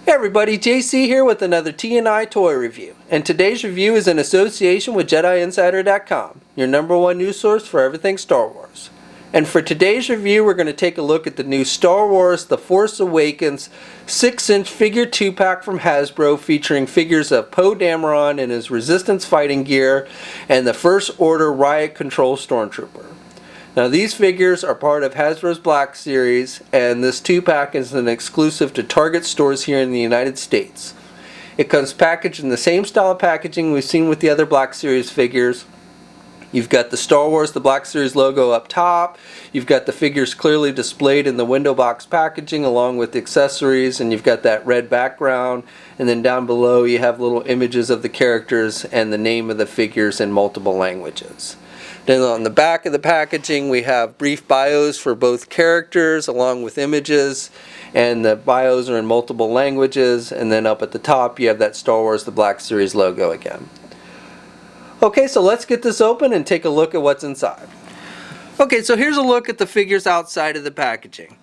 Hey everybody, JC here with another T&I toy review. And today's review is in association with JediInsider.com, your #1 news source for everything Star Wars. And for today's review, we're going to take a look at the new Star Wars The Force Awakens 6-inch figure 2-pack from Hasbro, featuring figures of Poe Dameron in his Resistance fighting gear and the First Order Riot Control Stormtrooper. Now these figures are part of Hasbro's Black Series, and this 2-pack is an exclusive to Target stores here in the United States. It comes packaged in the same style of packaging we've seen with the other Black Series figures. You've got the Star Wars, the Black Series logo up top. You've got the figures clearly displayed in the window box packaging along with the accessories, and you've got that red background. And then down below you have little images of the characters and the name of the figures in multiple languages. Then on the back of the packaging we have brief bios for both characters along with images, and the bios are in multiple languages. And then up at the top you have that Star Wars The Black Series logo again. Okay, so let's get this open and take a look at what's inside. Okay, so here's a look at the figures outside of the packaging.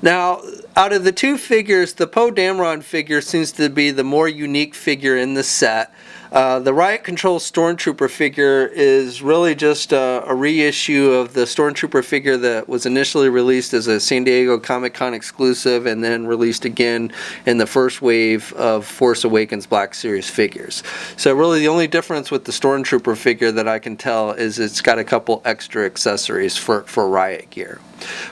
Now, out of the two figures, the Poe Dameron figure seems to be the more unique figure in the set. The Riot Control Stormtrooper figure is really just a reissue of the Stormtrooper figure that was initially released as a San Diego Comic-Con exclusive and then released again in the first wave of Force Awakens Black Series figures. So really the only difference with the Stormtrooper figure that I can tell is it's got a couple extra accessories for Riot gear.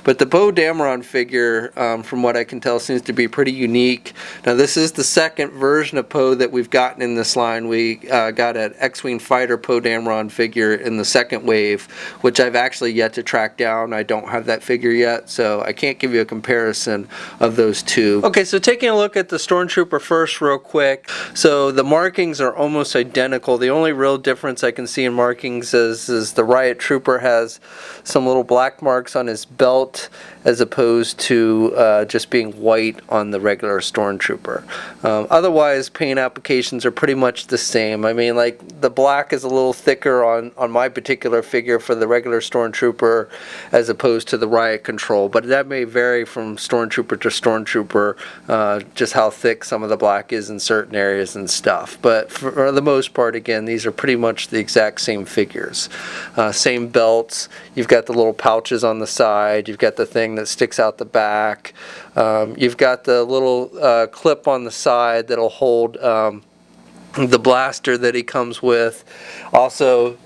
But the Poe Dameron figure, from what I can tell, seems to be pretty unique. Now this is the second version of Poe that we've gotten in this line. We got an X-Wing fighter Poe Dameron figure in the second wave, which I've actually yet to track down. I don't have that figure yet, so I can't give you a comparison of those two. Okay, so taking a look at the Stormtrooper first real quick. So the markings are almost identical. The only real difference I can see in markings is the Riot Trooper has some little black marks on his belt as opposed to just being white on the regular Stormtrooper. Otherwise, paint applications are pretty much the same. I mean, like, the black is a little thicker on my particular figure for the regular Stormtrooper as opposed to the Riot Control, but that may vary from Stormtrooper to Stormtrooper, just how thick some of the black is in certain areas and stuff. But for the most part, again, these are pretty much the exact same figures. Same belts. You've got the little pouches on the side. You've got the thing that sticks out the back. You've got the little clip on the side that'll hold the blaster that he comes with. Also,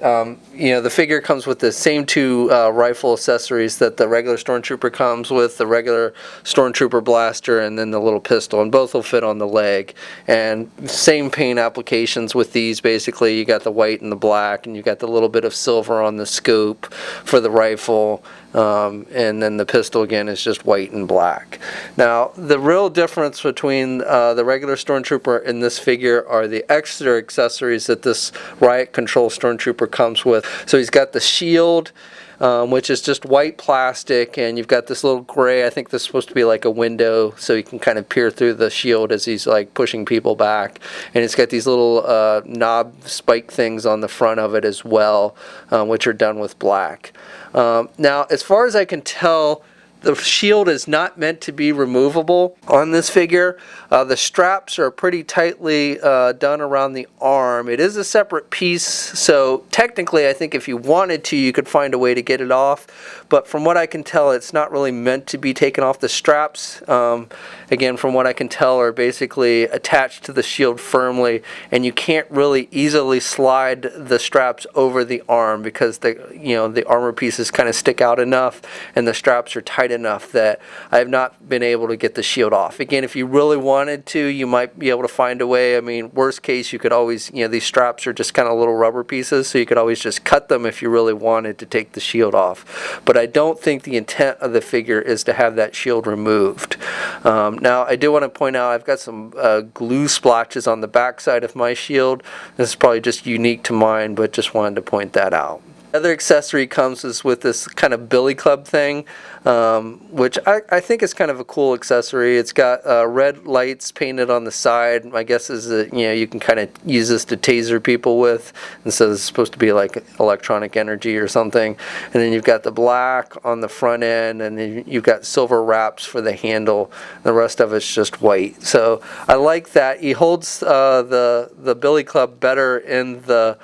you know, the figure comes with the same two rifle accessories that the regular Stormtrooper comes with, the regular Stormtrooper blaster and then the little pistol, and both will fit on the leg. And same paint applications with these. Basically, you got the white and the black, and you got the little bit of silver on the scope for the rifle. And then the pistol again is just white and black. Now the real difference between the regular Stormtrooper and this figure are the extra accessories that this Riot Control Stormtrooper comes with. So he's got the shield, which is just white plastic, and you've got this little gray, I think this is supposed to be like a window so you can kind of peer through the shield as he's like pushing people back. And it's got these little knob spike things on the front of it as well, which are done with black. Now, as far as I can tell, the shield is not meant to be removable on this figure. The straps are pretty tightly done around the arm. It is a separate piece, so technically I think if you wanted to, you could find a way to get it off. But from what I can tell, it's not really meant to be taken off. The straps, again, from what I can tell, are basically attached to the shield firmly, and you can't really easily slide the straps over the arm because the armor pieces kind of stick out enough, and the straps are tight enough that I have not been able to get the shield off. Again, if you really wanted to, you might be able to find a way. I mean, worst case, you could always, these straps are just kind of little rubber pieces, so you could always just cut them if you really wanted to take the shield off. But I don't think the intent of the figure is to have that shield removed. Now, I do want to point out I've got some glue splotches on the back side of my shield. This is probably just unique to mine, but just wanted to point that out. Other accessory comes with this kind of billy club thing, which I think is kind of a cool accessory. It's got red lights painted on the side. My guess is that you can kind of use this to taser people with, and so it's supposed to be like electronic energy or something. And then you've got the black on the front end, and then you've got silver wraps for the handle. The rest of it's just white. So I like that. He holds the billy club better in the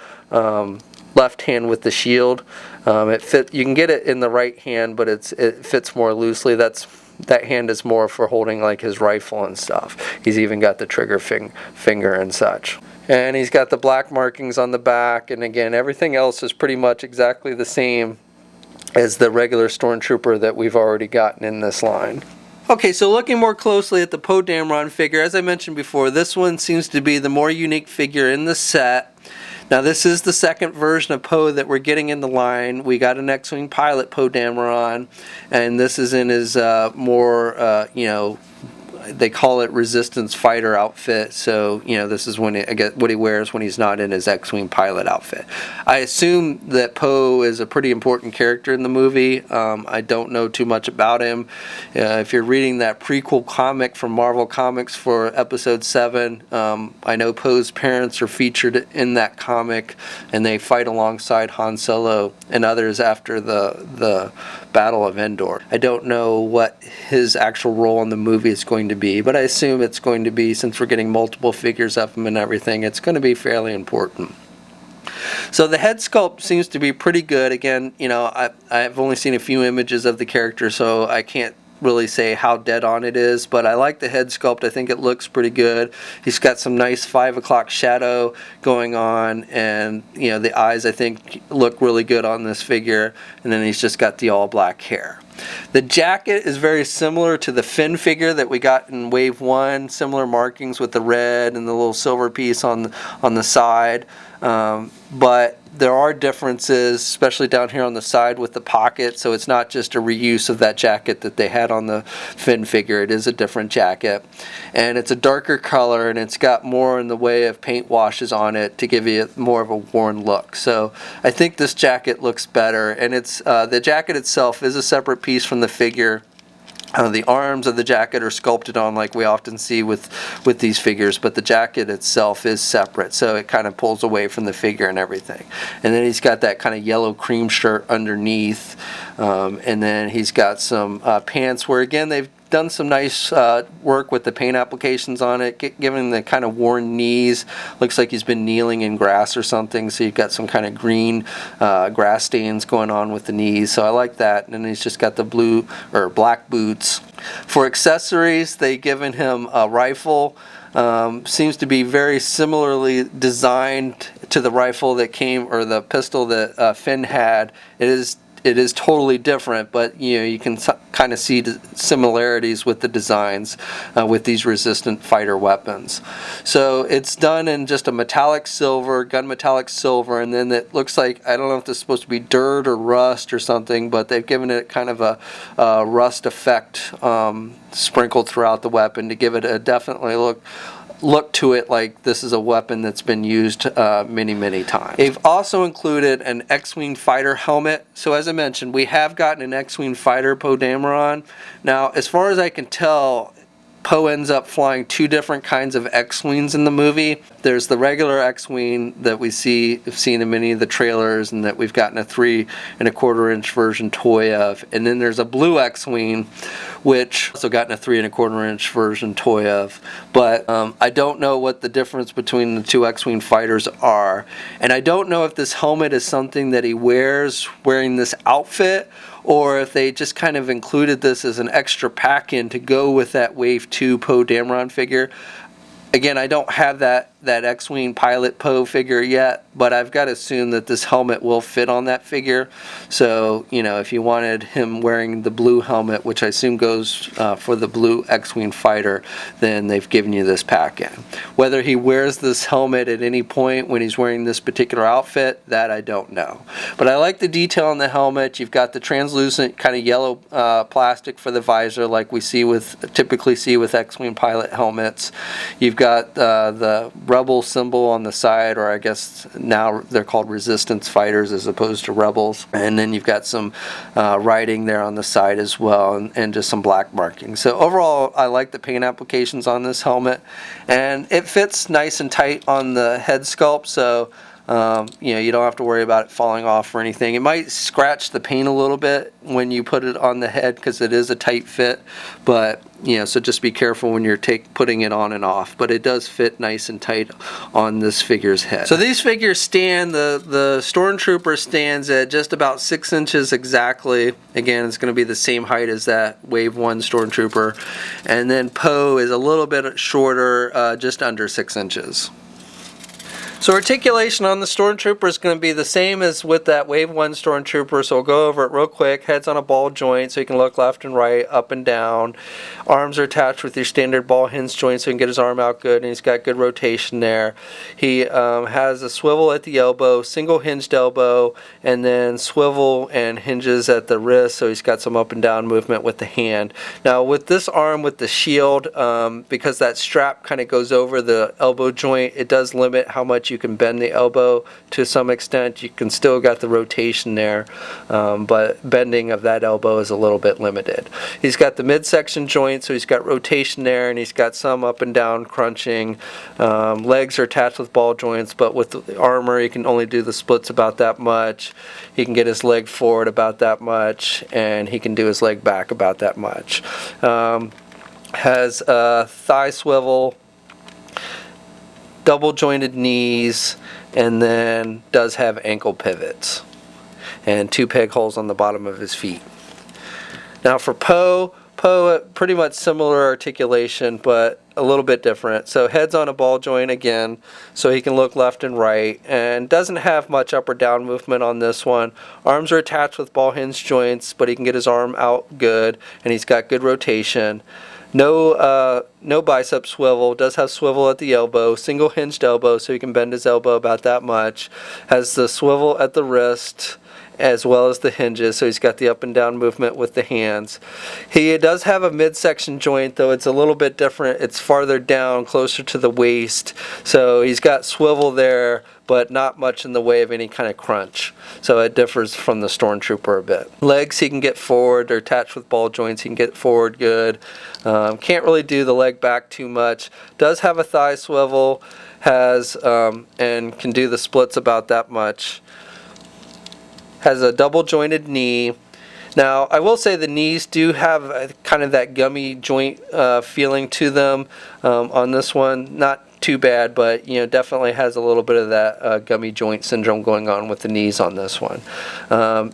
left hand with the shield. You can get it in the right hand, but it fits more loosely. That hand is more for holding like his rifle and stuff. He's even got the trigger finger and such. And he's got the black markings on the back, and again, everything else is pretty much exactly the same as the regular Stormtrooper that we've already gotten in this line. Okay, so looking more closely at the Poe Dameron figure, as I mentioned before, this one seems to be the more unique figure in the set. Now this is the second version of Poe that we're getting in the line. We got an X-Wing pilot, Poe Dameron, and this is in his more, they call it resistance fighter outfit. So, this is what he wears when he's not in his X-Wing pilot outfit. I assume that Poe is a pretty important character in the movie. I don't know too much about him. If you're reading that prequel comic from Marvel Comics for Episode 7, I know Poe's parents are featured in that comic, and they fight alongside Han Solo and others after the Battle of Endor. I don't know what his actual role in the movie is going to be, but I assume it's going to be, since we're getting multiple figures of him and everything, it's going to be fairly important. So the head sculpt seems to be pretty good. Again, I've only seen a few images of the character, so I can't really say how dead on it is, but I like the head sculpt. I think it looks pretty good. He's got some nice 5 o'clock shadow going on, and the eyes I think look really good on this figure, and then he's just got the all black hair. The jacket is very similar to the Finn figure that we got in Wave 1, similar markings with the red and the little silver piece on the side, but there are differences, especially down here on the side with the pocket, so it's not just a reuse of that jacket that they had on the Finn figure. It is a different jacket, and it's a darker color, and it's got more in the way of paint washes on it to give you more of a worn look. So I think this jacket looks better, and it's the jacket itself is a separate piece from the figure. The arms of the jacket are sculpted on like we often see with these figures, but the jacket itself is separate, so it kind of pulls away from the figure and everything. And then he's got that kind of yellow cream shirt underneath, and then he's got some pants where, again, they've done some nice work with the paint applications on it, given the kind of worn knees. Looks like he's been kneeling in grass or something, so you've got some kind of green grass stains going on with the knees, so I like that. And then he's just got the blue or black boots. For accessories, they've given him a rifle. Seems to be very similarly designed to the rifle that came, or the pistol that Finn had. It is totally different, but you can kind of see similarities with the designs with these resistant fighter weapons. So it's done in just a metallic silver, gunmetallic silver, and then it looks like, I don't know if this is supposed to be dirt or rust or something, but they've given it kind of a rust effect sprinkled throughout the weapon to give it a definitely look to it like this is a weapon that's been used many times. They've also included an X-Wing fighter helmet. So as I mentioned, we have gotten an X-Wing fighter, Poe Dameron. Now, as far as I can tell, Poe ends up flying 2 different kinds of X-Wings in the movie. There's the regular X-Wing that we've seen in many of the trailers, and that we've gotten a 3 1/4 inch version toy of. And then there's a blue X-Wing, which also gotten a 3 1/4 inch version toy of. But I don't know what the difference between the 2 X-Wing fighters are. And I don't know if this helmet is something that he wears wearing this outfit, or if they just kind of included this as an extra pack-in to go with that Wave 2 Poe Dameron figure. Again, I don't have that X-Wing pilot Poe figure yet, but I've got to assume that this helmet will fit on that figure. So, if you wanted him wearing the blue helmet, which I assume goes for the blue X-Wing fighter, then they've given you this pack-in. Whether he wears this helmet at any point when he's wearing this particular outfit, that I don't know. But I like the detail on the helmet. You've got the translucent kind of yellow plastic for the visor, like we typically see with X-Wing pilot helmets. You've got the rebel symbol on the side, or I guess now they're called resistance fighters as opposed to rebels. And then you've got some writing there on the side as well, and just some black markings. So overall, I like the paint applications on this helmet, and it fits nice and tight on the head sculpt, so you know, you don't have to worry about it falling off or anything. It might scratch the paint a little bit when you put it on the head because it is a tight fit, but you know, so just be careful when you're putting it on and off. But it does fit nice and tight on this figure's head. So these figures stand, the Stormtrooper stands at just about 6 inches exactly. Again, it's going to be the same height as that Wave 1 Stormtrooper. And then Poe is a little bit shorter, just under 6 inches. So articulation on the Stormtrooper is going to be the same as with that Wave 1 Stormtrooper, so we'll go over it real quick. Head's on a ball joint so you can look left and right, up and down. Arms are attached with your standard ball hinge joint so you can get his arm out good, and he's got good rotation there. He has a swivel at the elbow, single hinged elbow, and then swivel and hinges at the wrist, so he's got some up and down movement with the hand. Now with this arm with the shield, because that strap kind of goes over the elbow joint, it does limit how much you can bend the elbow to some extent. You can still got the rotation there, but bending of that elbow is a little bit limited. He's got the midsection joint, so he's got rotation there, and he's got some up and down crunching. Legs are attached with ball joints, but with the armor he can only do the splits about that much. He can get his leg forward about that much, and he can do his leg back about that much. Has a thigh swivel, double jointed knees, and then does have ankle pivots and 2 peg holes on the bottom of his feet. Now for Poe, pretty much similar articulation, but a little bit different. So head's on a ball joint again, so he can look left and right, and doesn't have much up or down movement on this one. Arms are attached with ball hinge joints, but he can get his arm out good, and he's got good rotation. No bicep swivel, does have swivel at the elbow, single hinged elbow so he can bend his elbow about that much. Has the swivel at the wrist as well as the hinges, so he's got the up and down movement with the hands. He does have a midsection joint, though it's a little bit different. It's farther down, closer to the waist, so he's got swivel there, but not much in the way of any kind of crunch. So it differs from the Stormtrooper a bit. Legs he can get forward, they're attached with ball joints, he can get forward good. Can't really do the leg back too much. Does have a thigh swivel, has and can do the splits about that much. Has a double jointed knee. Now I will say the knees do have kind of that gummy joint feeling to them on this one. Not too bad, but you know, definitely has a little bit of that gummy joint syndrome going on with the knees on this one. And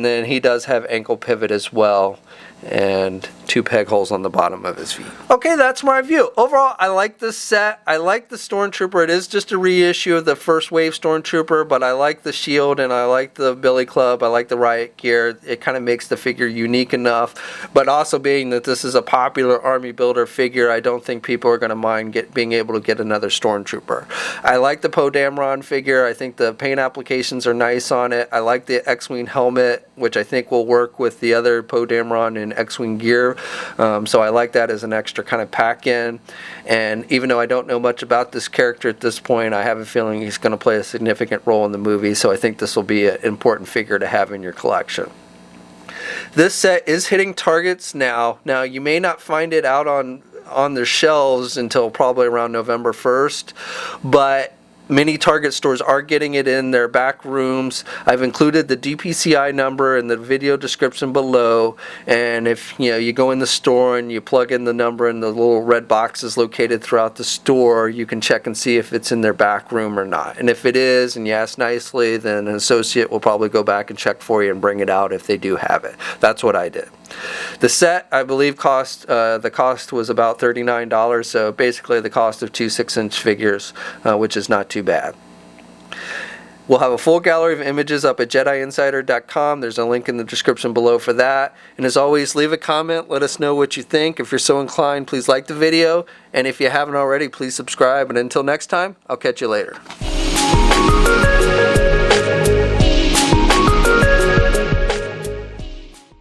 then he does have ankle pivot as well, and 2 peg holes on the bottom of his feet. Okay, that's my review. Overall, I like this set. I like the Stormtrooper. It is just a reissue of the first wave Stormtrooper, but I like the shield and I like the Billy Club. I like the Riot gear. It kind of makes the figure unique enough, but also being that this is a popular army builder figure, I don't think people are going to mind being able to get another Stormtrooper. I like the Poe Dameron figure. I think the paint applications are nice on it. I like the X-Wing helmet, which I think will work with the other Poe Dameron and X-Wing gear. So I like that as an extra kind of pack in. And even though I don't know much about this character at this point, I have a feeling he's going to play a significant role in the movie. So I think this will be an important figure to have in your collection. This set is hitting Targets now. Now you may not find it out on their shelves until probably around November 1st, but many Target stores are getting it in their back rooms. I've included the DPCI number in the video description below, and if you go in the store and you plug in the number in the little red boxes located throughout the store, you can check and see if it's in their back room or not. And if it is, and you ask nicely, then an associate will probably go back and check for you and bring it out if they do have it. That's what I did. The set, I believe, the cost was about $39, so basically the cost of 2 6-inch figures, which is not too bad. We'll have a full gallery of images up at JediInsider.com. There's a link in the description below for that. And as always, leave a comment. Let us know what you think. If you're so inclined, please like the video. And if you haven't already, please subscribe. And until next time, I'll catch you later.